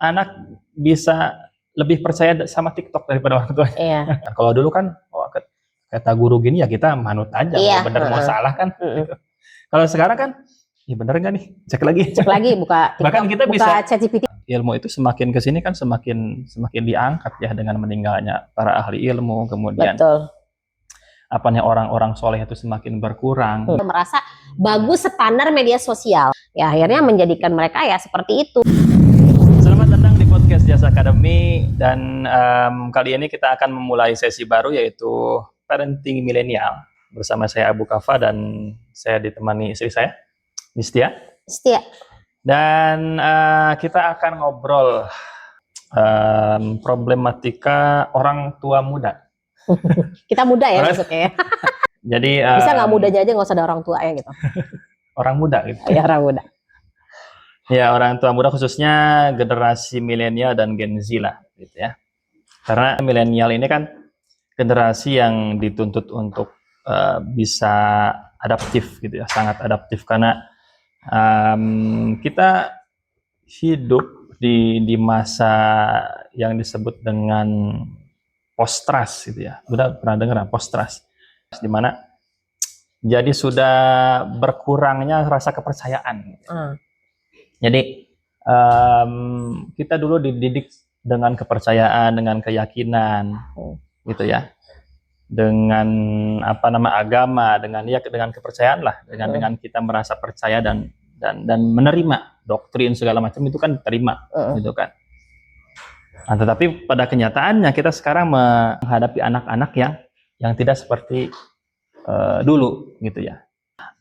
anak bisa lebih percaya sama TikTok daripada orang tuanya. Iya. Kalau dulu kan, kata guru gini ya kita manut aja, Iya, mau bener mau salah kan. Gitu. Kalau sekarang kan, ya bener nggak nih? Cek lagi. Cek lagi, buka TikTok, Bahkan kita buka bisa ChatGPT. Ilmu itu semakin kesini kan semakin diangkat ya dengan meninggalnya para ahli ilmu, kemudian Betul. orang-orang soleh itu semakin berkurang. Merasa bagus standar media sosial, ya akhirnya menjadikan mereka ya seperti itu. Selamat datang di podcast Jasa Academy, dan kali ini kita akan memulai sesi baru yaitu parenting milenial bersama saya Abu Kafa dan saya ditemani istri saya Nistia. Dan kita akan ngobrol problematika orang tua muda. Kita muda ya maksudnya ya. Jadi bisa nggak mudanya aja, nggak usah ada orang tua ya gitu. Orang muda gitu. Ya, orang muda. Ya, orang tua muda khususnya generasi milenial dan Gen Z lah gitu ya. Karena milenial ini kan generasi yang dituntut untuk bisa adaptif gitu ya, sangat adaptif karena kita hidup di masa yang disebut dengan post-trust gitu ya. Udah pernah dengar post-trust? Di mana jadi sudah berkurangnya rasa kepercayaan. Jadi kita dulu dididik dengan kepercayaan, dengan keyakinan, gitu ya, dengan agama, dengan kepercayaan lah, dengan kita merasa percaya dan menerima doktrin segala macam itu kan diterima, gitu kan. Nah, tetapi pada kenyataannya kita sekarang menghadapi anak-anak yang tidak seperti dulu, gitu ya.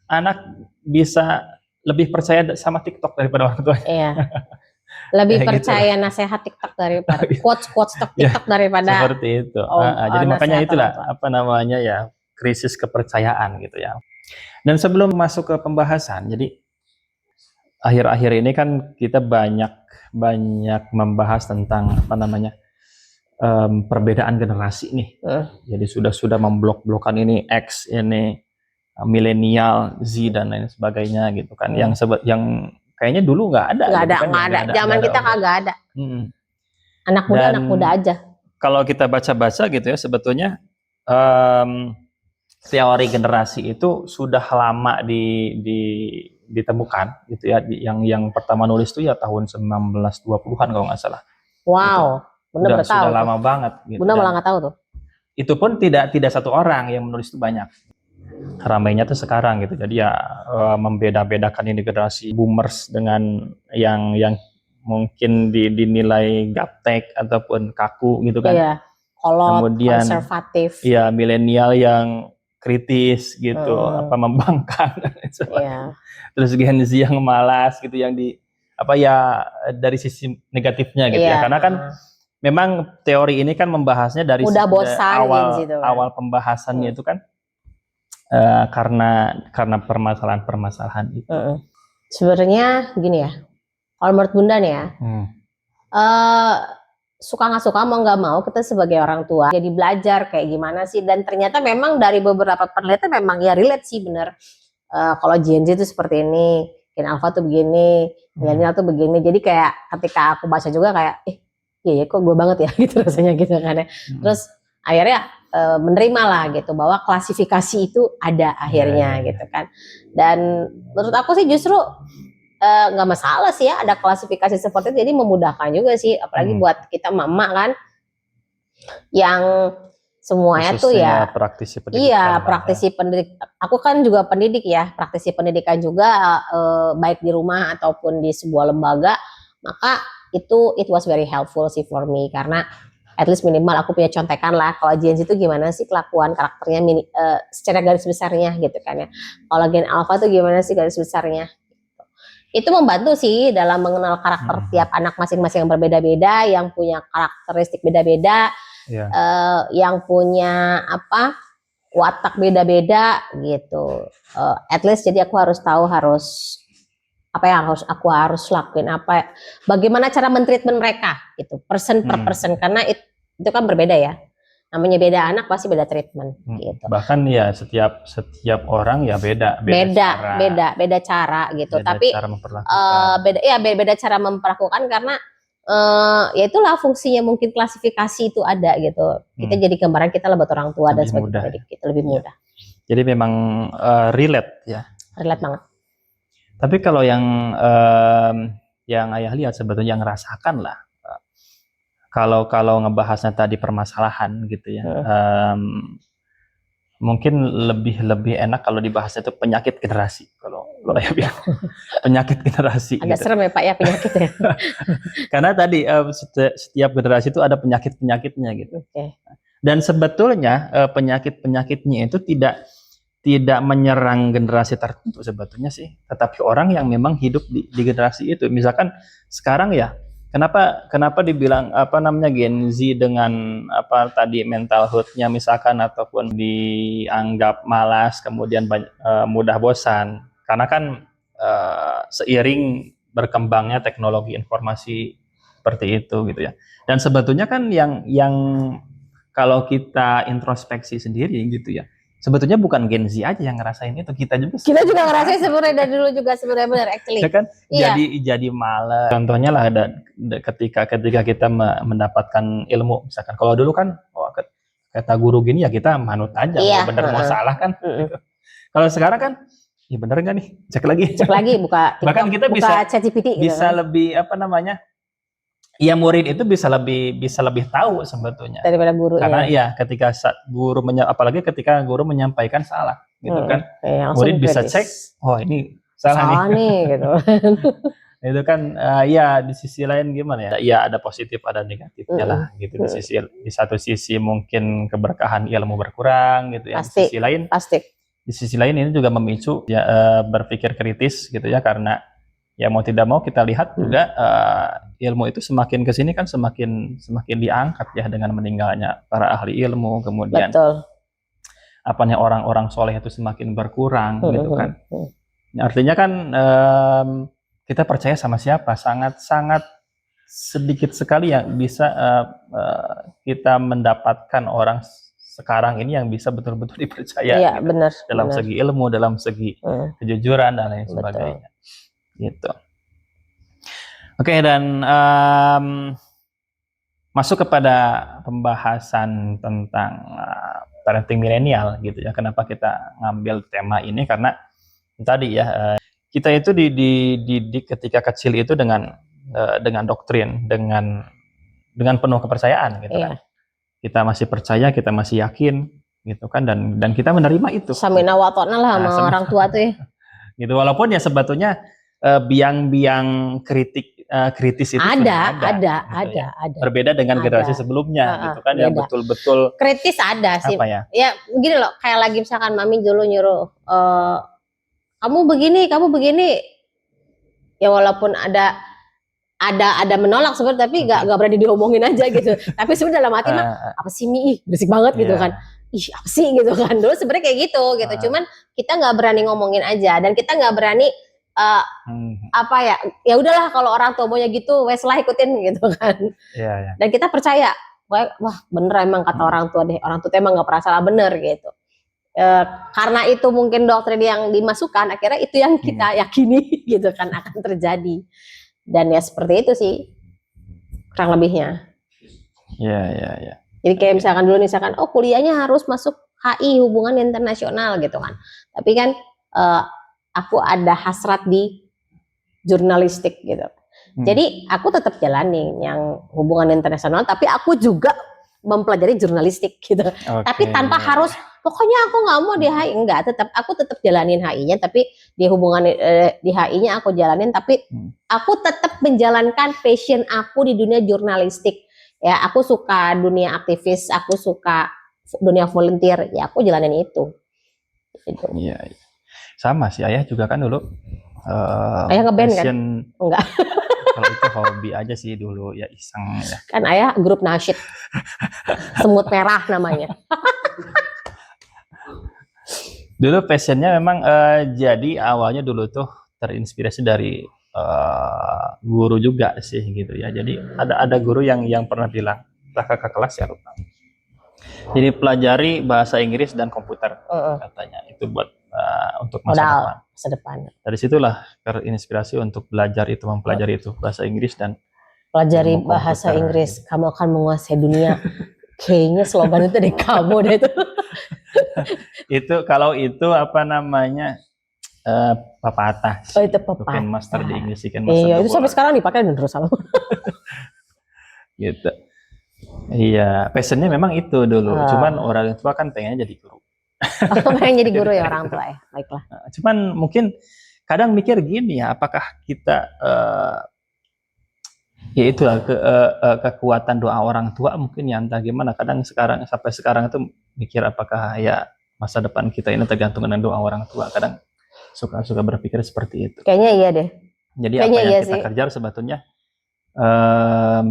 Anak bisa lebih percaya sama TikTok daripada orang tuanya. Iya. Lebih Ya, percaya gitu nasihat TikTok daripada quotes TikTok daripada seperti itu. Jadi makanya itulah krisis kepercayaan gitu ya. Dan sebelum masuk ke pembahasan, jadi akhir-akhir ini kan kita banyak membahas tentang perbedaan generasi nih. Jadi sudah memblok-blokan ini X, ini milenial, Z dan lain sebagainya gitu kan. Yang kayaknya dulu nggak ada. Nggak ada. Zaman kita kagak ada. Anak muda aja. Kalau kita baca-baca gitu ya, sebetulnya teori generasi itu sudah lama ditemukan gitu ya. Yang pertama nulis itu ya tahun 1920-an kalau nggak salah. Wow, Bunda sudah lama banget. Gitu. Bunda malah nggak tahu tuh. Itu pun tidak satu orang yang menulis itu, banyak. Ramainya tuh sekarang gitu. Jadi ya membeda-bedakan ini generasi boomers dengan yang mungkin dinilai gaptek ataupun kaku gitu kan. Iya, kolot, kemudian konservatif. Iya, milenial yang kritis gitu, membangkang. Iya. Terus Gen Z yang malas gitu, yang dari sisi negatifnya gitu ya. Karena kan memang teori ini kan membahasnya dari awal pembahasannya itu kan karena permasalahan itu. Sebenarnya gini ya, kalau menurut Bunda nih ya, suka nggak suka, mau nggak mau kita sebagai orang tua jadi belajar kayak gimana sih. Dan ternyata memang dari beberapa penelitian memang ya relate sih, bener. Kalau Gen Z itu seperti ini, Gen Alpha tuh begini, milenial tuh begini. Jadi kayak ketika aku baca juga kayak iya kok gue banget ya gitu rasanya gitu kan ya. Terus akhirnya menerima lah gitu bahwa klasifikasi itu ada akhirnya gitu kan. Dan menurut aku sih justru nggak masalah sih ya ada klasifikasi seperti itu, jadi memudahkan juga sih, apalagi buat kita mama kan yang semuanya khususnya tuh ya praktisi pendidikan. Iya, praktisi pendidik. Aku kan juga pendidik ya, praktisi pendidikan juga, baik di rumah ataupun di sebuah lembaga. Maka it was very helpful sih for me, karena at least minimal aku punya contekan lah kalau Gen Z itu gimana sih kelakuan karakternya secara garis besarnya gitu kan ya. Kalau Gen Alpha tuh gimana sih garis besarnya. Itu membantu sih dalam mengenal karakter tiap anak masing-masing yang berbeda-beda, yang punya karakteristik beda-beda, yang punya watak beda-beda gitu. At least jadi aku harus tahu apa yang aku harus lakuin, bagaimana cara mentreatment mereka gitu, person per person, karena itu kan berbeda ya. Namanya beda anak pasti beda treatment gitu. Bahkan ya setiap orang ya beda cara gitu. Beda tapi cara memperlakukan. beda cara memperlakukan karena ya itulah fungsinya, mungkin klasifikasi itu ada gitu. Kita jadi gambaran kita lah buat orang tua dan Lebih sebagai mudah. pendidik kita lebih Iya. mudah. Jadi memang relate ya. Relate banget. Tapi kalau yang ayah lihat sebetulnya yang rasakan lah. Kalau ngebahasnya tadi permasalahan gitu ya. Mungkin lebih enak kalau dibahasnya itu penyakit generasi. Kalau saya bilang penyakit generasi. Agak gitu. serem ya Pak ya penyakitnya. Karena tadi setiap generasi itu ada penyakit-penyakitnya gitu. Oke. Dan sebetulnya penyakit-penyakitnya itu tidak menyerang generasi tertentu sebetulnya sih, tetapi orang yang memang hidup di generasi itu. Misalkan sekarang ya, kenapa dibilang Gen Z dengan tadi mental health-nya misalkan, ataupun dianggap malas, kemudian mudah bosan, karena kan seiring berkembangnya teknologi informasi seperti itu gitu ya. Dan sebetulnya kan yang kalau kita introspeksi sendiri gitu ya, sebetulnya bukan Gen Z aja yang ngerasain itu, kita juga ngerasain sebenarnya dari dulu juga sebenarnya, benar actually. Ya kan? Iya. Jadi malas. Contohnya lah ketika kita mendapatkan ilmu, misalkan kalau dulu kan kata guru gini ya kita manut aja, Iya, mau bener mau salah kan. Gitu. Kalau sekarang kan, ya bener nggak nih? Cek lagi, buka TikTok, bahkan kita buka ChatGPT bisa gitu, lebih ya murid itu bisa lebih tahu sebetulnya daripada guru. Karena ya ketika guru apalagi ketika guru menyampaikan salah gitu kan, murid bisa cek, oh ini salah nih gitu. Itu kan ya di sisi lain gimana ya? Ya ada positif ada negatifnya lah gitu. Di satu sisi mungkin keberkahan ilmu berkurang gitu ya. Pasti, di sisi lain ini juga memicu ya berpikir kritis gitu ya, karena ya mau tidak mau kita lihat juga ilmu itu semakin kesini kan semakin diangkat ya dengan meninggalnya para ahli ilmu, kemudian orang-orang soleh itu semakin berkurang gitu kan. Artinya kan kita percaya sama siapa? Sangat sedikit sekali yang bisa kita mendapatkan orang sekarang ini yang bisa betul-betul dipercaya. Iya, gitu. Dalam segi ilmu, dalam segi kejujuran dan lain sebagainya. Gitu. Oke, dan masuk kepada pembahasan tentang parenting milenial gitu ya. Kenapa kita ngambil tema ini? Karena tadi ya kita itu dididik ketika kecil itu dengan doktrin, dengan penuh kepercayaan gitu kan. Kita masih percaya, kita masih yakin gitu kan, dan kita menerima itu. Samina wa ta'na lah sama orang tua tuh ya. Gitu, walaupun ya sebetulnya biang-biang kritis itu ada. Berbeda dengan generasi sebelumnya gitu kan, yang betul-betul kritis ada sih. Apa ya? Ya begini loh, kayak lagi misalkan mami dulu nyuruh kamu begini, ya walaupun ada menolak sebenarnya, tapi nggak berani diomongin aja gitu. Tapi sebenarnya dalam hati mah apa sih Mi, berisik banget gitu kan. Ih apa sih gitu kan. Dulu sebenarnya kayak gitu. Cuman kita nggak berani ngomongin aja, dan kita nggak berani ya udahlah kalau orang tua maunya gitu, wes lah ikutin gitu kan. Dan kita percaya, wah bener emang kata orang tua deh, orang tua emang nggak pernah salah, bener gitu. Karena itu mungkin doktrin yang dimasukkan, akhirnya itu yang kita yakini gitu kan akan terjadi. Dan ya seperti itu sih kurang lebihnya. Iya. Jadi kayak misalkan dulu kuliahnya harus masuk HI, hubungan internasional gitu kan. Tapi kan aku ada hasrat di jurnalistik gitu. Jadi aku tetap jalanin yang hubungan internasional, tapi aku juga mempelajari jurnalistik gitu. Tapi tanpa harus pokoknya aku nggak mau di HI, enggak, aku tetap jalanin HI-nya, tapi di hubungan di HI-nya aku jalanin, tapi aku tetap menjalankan passion aku di dunia jurnalistik. Ya, aku suka dunia aktivis, aku suka dunia volunteer, ya aku jalanin itu. Gitu. Iya. Sama sih, ayah juga kan dulu ayah ngeband kan? Enggak. Kalau itu hobi aja sih dulu, ya iseng ya. Kan ayah grup nasyid. Semut Merah namanya. Dulu passionnya memang jadi awalnya dulu tuh terinspirasi dari guru juga sih gitu ya. Jadi ada guru yang pernah bilang, kakak kelas ya lupa. Jadi pelajari bahasa Inggris dan komputer katanya, itu buat untuk masa depan. Dari situlah terinspirasi untuk belajar itu, mempelajari itu bahasa Inggris dan pelajari ilmu bahasa komputer, Inggris, gitu. kamu akan menguasai dunia. Kayaknya slogan itu dari kamu deh itu. Itu kalau itu apa namanya pepatah Oh sih. itu You can master the pepatah. English, you can master Iya the itu sampai world. sekarang dipakai terus sama. Gitu. Iya, passionnya memang itu dulu. Cuman orang tua kan pengennya jadi guru. Pengen jadi guru ya orang tua ya. Baiklah. Cuman mungkin kadang mikir gini ya, apakah kita ya itulah kekuatan doa orang tua mungkin ya, entah gimana. Kadang sekarang sampai sekarang itu mikir apakah ya masa depan kita ini tergantung dengan doa orang tua. Kadang suka berpikir seperti itu. Kayaknya iya deh. Jadi Kayaknya apa yang iya kita sih. kejar sebetulnya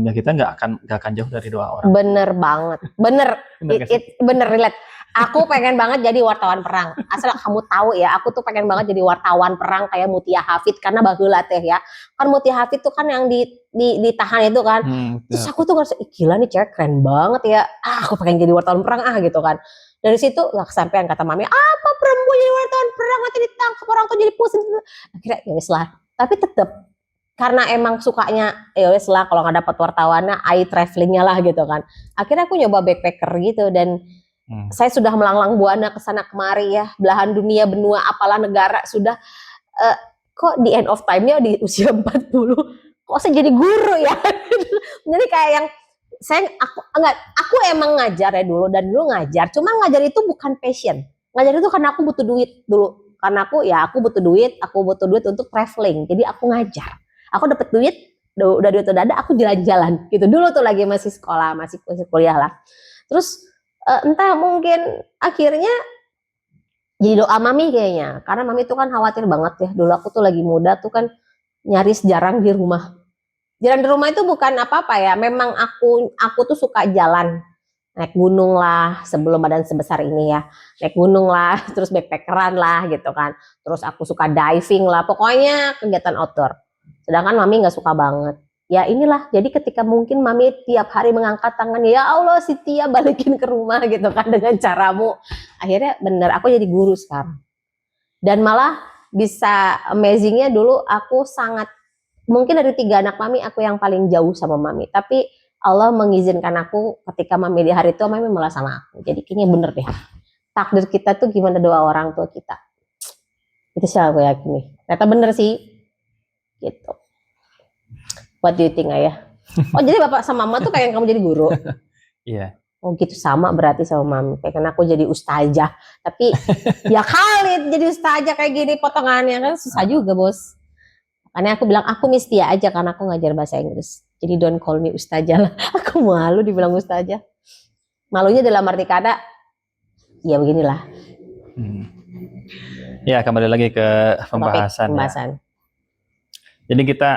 ya kita nggak akan jauh dari doa orang. Bener banget. Bener. Bener relate. Aku pengen banget jadi wartawan perang. Asal kamu tahu ya, aku tuh pengen banget jadi wartawan perang kayak Mutia Hafid karena baheula teh ya. Kan Mutia Hafid tuh kan yang ditahan itu kan. Terus aku tuh ngerasa, gila nih cewek keren banget ya. Aku pengen jadi wartawan perang gitu kan. Dari situ nggak kesampaian kata mami, apa perempuan jadi wartawan perang nanti ditangkap orang tuh jadi pusing. Akhirnya ya wis lah. Tapi tetep karena emang sukanya ya wis lah kalau nggak dapat wartawannya, travelingnya lah gitu kan. Akhirnya aku nyoba backpacker gitu dan saya sudah melanglang buana ke sana kemari ya, belahan dunia, benua, apalah negara sudah. Kok di end of time-nya di usia 40 kok saya jadi guru ya. Jadi kayak yang aku emang ngajar ya dulu dan dulu ngajar, cuma ngajar itu bukan passion. Ngajar itu karena aku butuh duit dulu. Karena aku butuh duit untuk traveling. Jadi aku ngajar. Aku dapat duit, udah duit udah ada, aku jalan-jalan gitu. Dulu tuh lagi masih sekolah, masih kuliah lah. Terus entah mungkin akhirnya jadi doa mami kayaknya, karena mami tuh kan khawatir banget ya. Dulu aku tuh lagi muda tuh kan nyaris jarang di rumah. Jarang di rumah itu bukan apa-apa ya, memang aku tuh suka jalan, naik gunung lah sebelum badan sebesar ini ya, naik gunung lah, terus backpackeran lah gitu kan. Terus aku suka diving lah, pokoknya kegiatan outdoor. Sedangkan mami nggak suka banget. Ya inilah, jadi ketika mungkin mami tiap hari mengangkat tangan, ya Allah si Tia balikin ke rumah gitu kan dengan caramu. Akhirnya bener, aku jadi guru sekarang. Dan malah bisa amazingnya dulu aku sangat, mungkin dari 3 anak mami aku yang paling jauh sama mami. Tapi Allah mengizinkan aku ketika mami di hari itu, mami malah sama aku. Jadi kayaknya bener deh. Takdir kita tuh gimana doa orang tua kita. Itu sih aku yakini. Ternyata bener sih. Gitu. What do you think Ayah? Oh jadi bapak sama mama tuh pengen kamu jadi guru? Iya. Oh gitu, sama berarti sama mami. Pengen aku jadi ustazah. Tapi ya kali jadi ustazah kayak gini potongannya kan susah juga bos. Makanya aku bilang aku Miss Tia aja karena aku ngajar bahasa Inggris. Jadi don't call me ustazah lah. Aku malu dibilang ustazah. Malunya dalam arti kata ya beginilah. Ya kembali lagi ke pembahasan. Ya. Jadi kita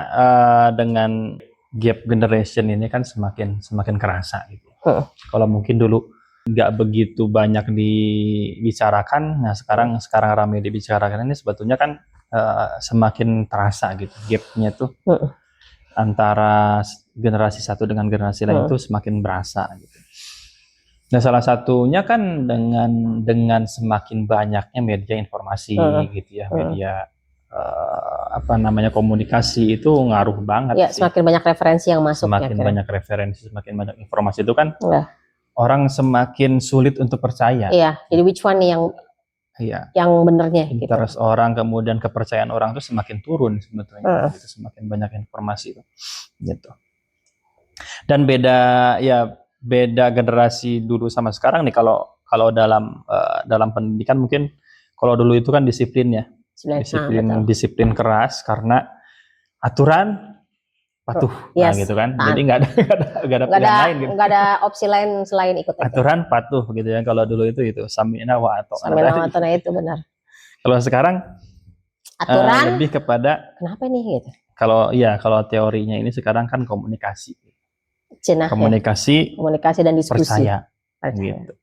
dengan gap generation ini kan semakin kerasa gitu. Kalau mungkin dulu nggak begitu banyak dibicarakan, nah sekarang ramai dibicarakan ini sebetulnya kan semakin terasa gitu gapnya tuh antara generasi satu dengan generasi lain itu semakin berasa gitu. Nah salah satunya kan dengan semakin banyaknya media informasi gitu ya, media komunikasi itu ngaruh banget ya, sih. Semakin banyak referensi yang masuk. Semakin banyak referensi, semakin banyak informasi itu kan orang semakin sulit untuk percaya. Iya, jadi which one nih yang benernya interest gitu. Orang kemudian kepercayaan orang itu semakin turun sebetulnya gitu, semakin banyak informasi itu gitu. Dan beda generasi dulu sama sekarang nih, kalau dalam pendidikan mungkin kalau dulu itu kan disiplin keras karena aturan patuh, gitu kan. Jadi nggak ada pilihan lain gitu. Nggak ada opsi lain selain ikut aturan patuh gitu ya. Kalau dulu itu samina wa ata'na itu benar. Kalau sekarang aturan lebih kepada kenapa nih gitu. Kalau teorinya ini sekarang kan komunikasi. Komunikasi dan diskusi. Percaya. Gitu.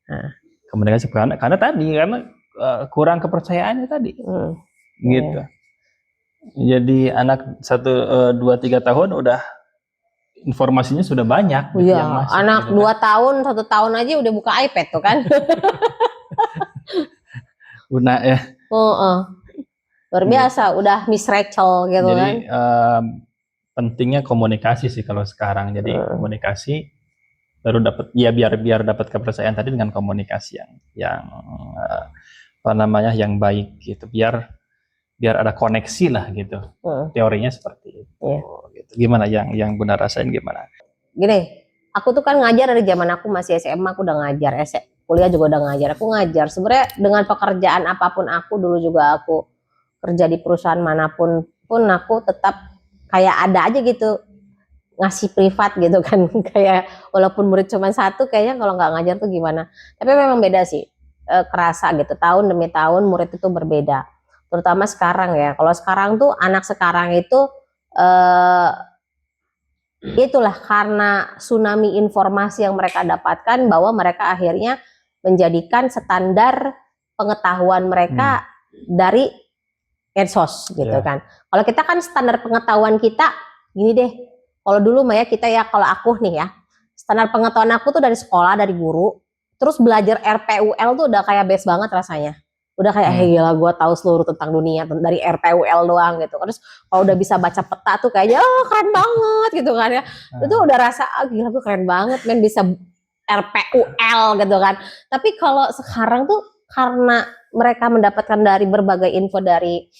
Komunikasi karena kurang kepercayaannya tadi. Gitu. Jadi anak 1, 2, 3 tahun udah informasinya sudah banyak. Iya, anak gitu 2 tahun, 1 tahun aja udah buka iPad tuh kan. Guna ya. Luar biasa, udah Miss Rachel gitu. Jadi, kan. pentingnya komunikasi sih kalau sekarang. Jadi komunikasi baru dapat, ya biar dapat kepercayaan tadi dengan komunikasi yang apa namanya, yang baik gitu. Biar ada koneksi lah gitu. Teorinya seperti itu. Gitu. Gimana yang Bunda rasain gimana? Gini, aku tuh kan ngajar dari zaman aku masih SMA, aku udah ngajar, kuliah juga udah ngajar. Aku ngajar sebenarnya dengan pekerjaan apapun, aku dulu juga aku kerja di perusahaan manapun pun aku tetap kayak ada aja gitu ngasih privat gitu kan. Kayak walaupun murid cuma satu, kayaknya kalau nggak ngajar tuh gimana. Tapi memang beda sih, kerasa gitu, tahun demi tahun murid itu berbeda, terutama sekarang ya. Kalau sekarang tuh anak sekarang itu itulah karena tsunami informasi yang mereka dapatkan, bahwa mereka akhirnya menjadikan standar pengetahuan mereka dari medsos gitu kan. Kalau kita kan standar pengetahuan kita gini deh, kalau dulu Maya kita ya, kalau aku nih ya, standar pengetahuan aku tuh dari sekolah, dari guru, terus belajar RPUL tuh udah kayak best banget rasanya. Udah kayak gila, gue tahu seluruh tentang dunia dari RPUL doang gitu. Terus kalau udah bisa baca peta tuh kayaknya keren banget gitu kan ya. Itu udah rasa gila, gue keren banget men bisa RPUL gitu kan. Tapi kalau sekarang tuh karena mereka mendapatkan dari berbagai info dari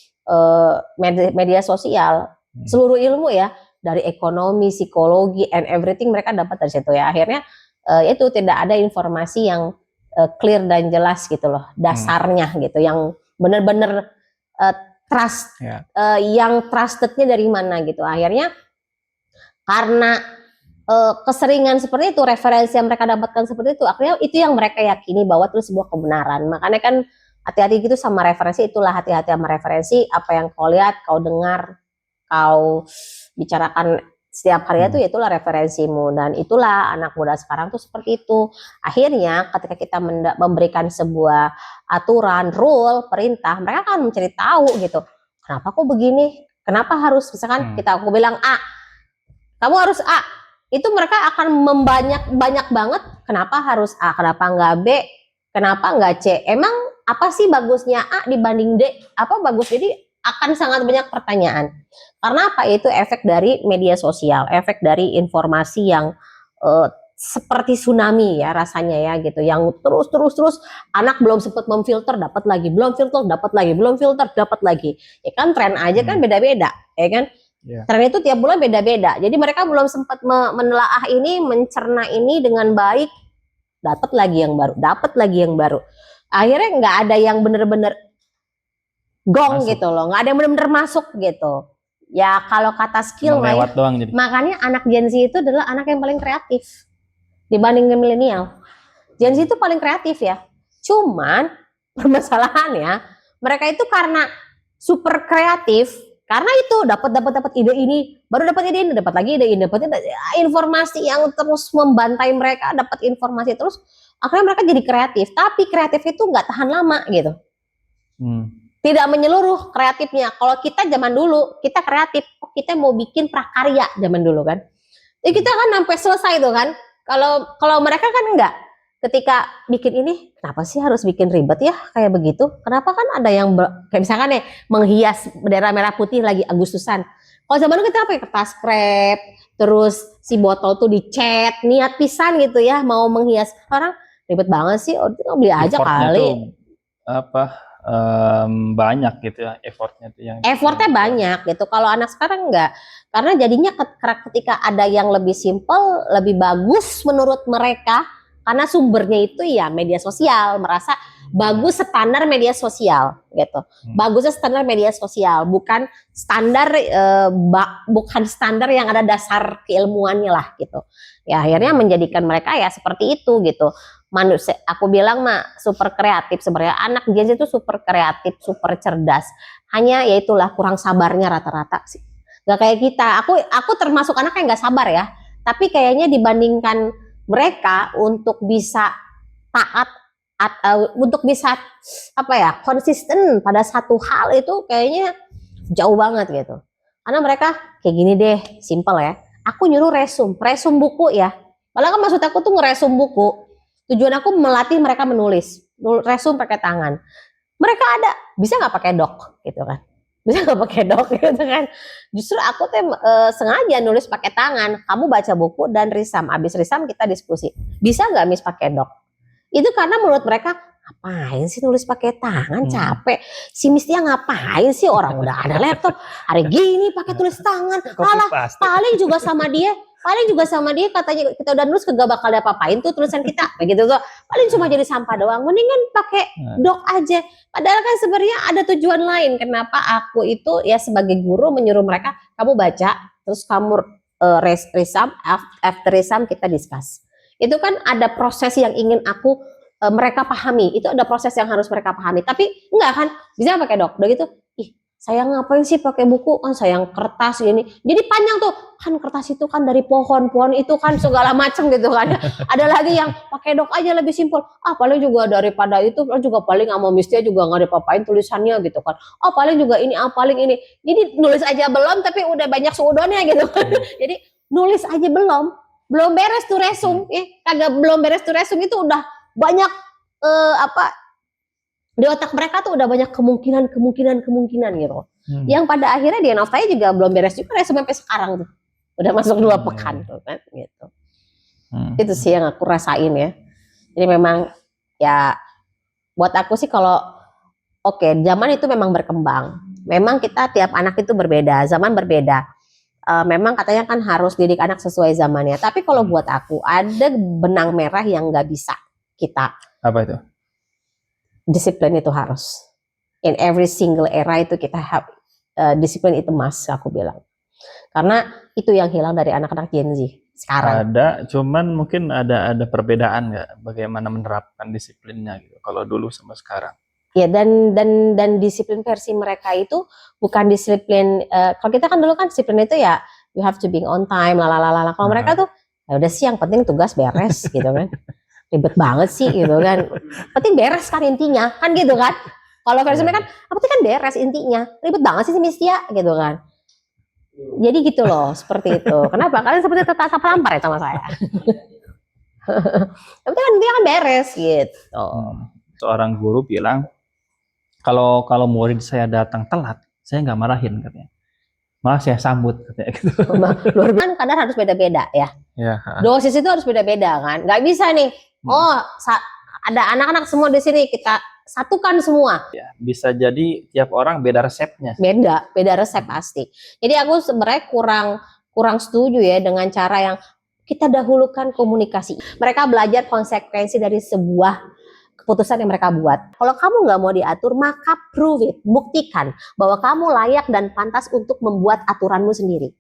media sosial, seluruh ilmu ya, dari ekonomi, psikologi, and everything mereka dapat dari situ ya. Akhirnya itu tidak ada informasi yang clear dan jelas gitu loh, dasarnya gitu, yang benar-benar trust, yang trustednya dari mana gitu. Akhirnya karena keseringan seperti itu, referensi yang mereka dapatkan seperti itu, akhirnya itu yang mereka yakini bahwa itu sebuah kebenaran. Makanya kan hati-hati gitu sama referensi. Itulah hati-hati sama referensi. Apa yang kau lihat, kau dengar, kau bicarakan setiap hari itu, itulah referensimu. Dan itulah anak muda sekarang tuh seperti itu. Akhirnya ketika kita memberikan sebuah aturan, rule, perintah, mereka akan mencari tahu gitu. Kenapa kok begini? Kenapa harus, misalkan aku bilang A, kamu harus A. Itu mereka akan banyak banget. Kenapa harus A? Kenapa nggak B? Kenapa nggak C? Emang apa sih bagusnya A dibanding D? Apa bagus? Jadi akan sangat banyak pertanyaan. Karena apa? Itu efek dari media sosial, efek dari informasi yang seperti tsunami ya rasanya ya gitu, yang terus anak belum sempat memfilter dapat lagi, belum filter dapat lagi, belum filter dapat lagi. Ya kan tren aja kan beda-beda, ya kan? Tren itu tiap bulan beda-beda. Jadi mereka belum sempat menelaah ini, mencerna ini dengan baik, dapat lagi yang baru, dapat lagi yang baru. Akhirnya nggak ada yang bener-bener gong masuk gitu loh, nggak ada yang bener-bener masuk gitu. Ya kalau kata skill lewat doang jadi. Makanya anak Gen Z itu adalah anak yang paling kreatif dibanding milenial. Gen Z itu paling kreatif ya. Cuman permasalahannya mereka itu karena super kreatif, karena itu dapat ide ini, baru dapat ide ini, dapat lagi ide ini, dapat informasi yang terus membantai mereka, dapat informasi terus, akhirnya mereka jadi kreatif. Tapi kreatif itu nggak tahan lama gitu. Tidak menyeluruh kreatifnya. Kalau kita zaman dulu, kita kreatif, kita mau bikin prakarya zaman dulu kan. Jadi kita kan sampai selesai tuh kan. Kalau mereka kan enggak. Ketika bikin ini, kenapa sih harus bikin ribet ya kayak begitu? Kenapa kan ada yang kayak misalkan nih menghias bendera merah putih lagi Agustusan. Kalau zaman dulu kita pakai kertas krep, terus si botol tuh dicat, niat pisan gitu ya mau menghias. Orang ribet banget sih, beli aja kali. Banyak gitu ya effortnya tuh, yang effortnya banyak gitu. Kalau anak sekarang enggak, karena jadinya ketika ada yang lebih simple, lebih bagus menurut mereka, karena sumbernya itu ya media sosial, merasa bagus standar media sosial gitu. Bagusnya standar media sosial, bukan standar yang ada dasar keilmuannya lah gitu. Ya akhirnya menjadikan mereka ya seperti itu gitu. Manusia, aku bilang mah super kreatif sebenarnya. Anak Gen Z itu super kreatif, super cerdas. Hanya ya itulah kurang sabarnya rata-rata sih. Gak kayak kita. Aku termasuk anak yang gak sabar ya. Tapi kayaknya dibandingkan mereka untuk bisa taat, untuk bisa konsisten pada satu hal itu kayaknya jauh banget gitu. Karena mereka kayak gini deh, simple ya. Aku nyuruh resum buku ya. Malah kan maksud aku tuh ngeresum buku. Tujuan aku melatih mereka menulis, resum pakai tangan. Mereka ada, bisa nggak pakai doc gitu kan? Bisa nggak pakai dok gitu kan. Justru aku tuh sengaja nulis pakai tangan. Kamu baca buku dan risam. Abis risam kita diskusi. Bisa nggak Miss pakai dok? Itu karena menurut mereka, ngapain sih nulis pakai tangan, capek. Si Miss Tia ngapain sih, orang udah ada laptop. Hari gini pakai tulis tangan. Alah, paling juga sama dia katanya kita udah nulis kagak bakal diapa-apain tuh tulisan kita. Begitu tuh. Paling cuma jadi sampah doang. Mendingan pakai dok aja. Padahal kan sebenarnya ada tujuan lain. Kenapa aku itu ya sebagai guru menyuruh mereka, kamu baca, terus kamu resum, after resum kita discuss. Itu kan ada proses yang ingin aku mereka pahami. Itu ada proses yang harus mereka pahami. Tapi enggak kan, bisa pakai dok. Udah gitu, ih sayang ngapain sih pakai buku, kan sayang kertas gini. Jadi panjang tuh, kan kertas itu kan dari pohon itu kan segala macam gitu kan. Ada lagi yang pakai dok aja lebih simpel. Paling juga daripada itu, juga paling sama Mistia juga nggak dipapain tulisannya gitu kan. Paling juga ini, paling ini. Jadi nulis aja belum, tapi udah banyak suudonnya gitu kan. Jadi nulis aja belum beres tuh resum, belum beres tuh resum itu udah banyak di otak mereka tuh udah banyak kemungkinan gitu. Yang pada akhirnya di Novtaya juga belum beres juga resum sampai sekarang tuh. Udah masuk 2 pekan tuh kan gitu. Itu sih yang aku rasain ya. Jadi memang ya buat aku sih kalau zaman itu memang berkembang. Memang kita tiap anak itu berbeda, zaman berbeda. Memang katanya kan harus didik anak sesuai zamannya. Tapi kalau buat aku ada benang merah yang nggak bisa kita. Apa itu? Disiplin itu harus. In every single era itu kita have disiplin itu must, aku bilang. Karena itu yang hilang dari anak-anak Gen Z sekarang. Ada, cuman mungkin ada perbedaan nggak bagaimana menerapkan disiplinnya gitu. Kalau dulu sama sekarang. Ya dan disiplin versi mereka itu bukan disiplin. Kalau kita kan dulu kan disiplin itu ya you have to be on time, lalalala. Kalau mereka tuh ya udah sih yang penting tugas beres gitu kan. Ribet banget sih gitu kan. Penting beres kan intinya, kan gitu kan. Kalau versi mereka kan, apa sih kan beres intinya. Ribet banget sih Miss Tia gitu kan. Jadi gitu loh, seperti itu. Kenapa? Kalian seperti tetap lampar ya sama saya. Yang penting kan intinya kan beres gitu. Seorang guru bilang, kalau murid saya datang telat, saya nggak marahin katanya. Malah saya sambut katanya gitu. Luar biasa, kadang harus beda-beda ya. Dosis itu harus beda-beda kan. Nggak bisa nih. Ada anak-anak semua di sini, kita satukan semua. Ya, bisa jadi tiap orang beda resepnya. Beda resep pasti. Jadi aku sebenarnya kurang setuju ya dengan cara yang kita dahulukan komunikasi. Mereka belajar konsekuensi dari sebuah keputusan yang mereka buat. Kalau kamu nggak mau diatur, maka prove it, buktikan bahwa kamu layak dan pantas untuk membuat aturanmu sendiri.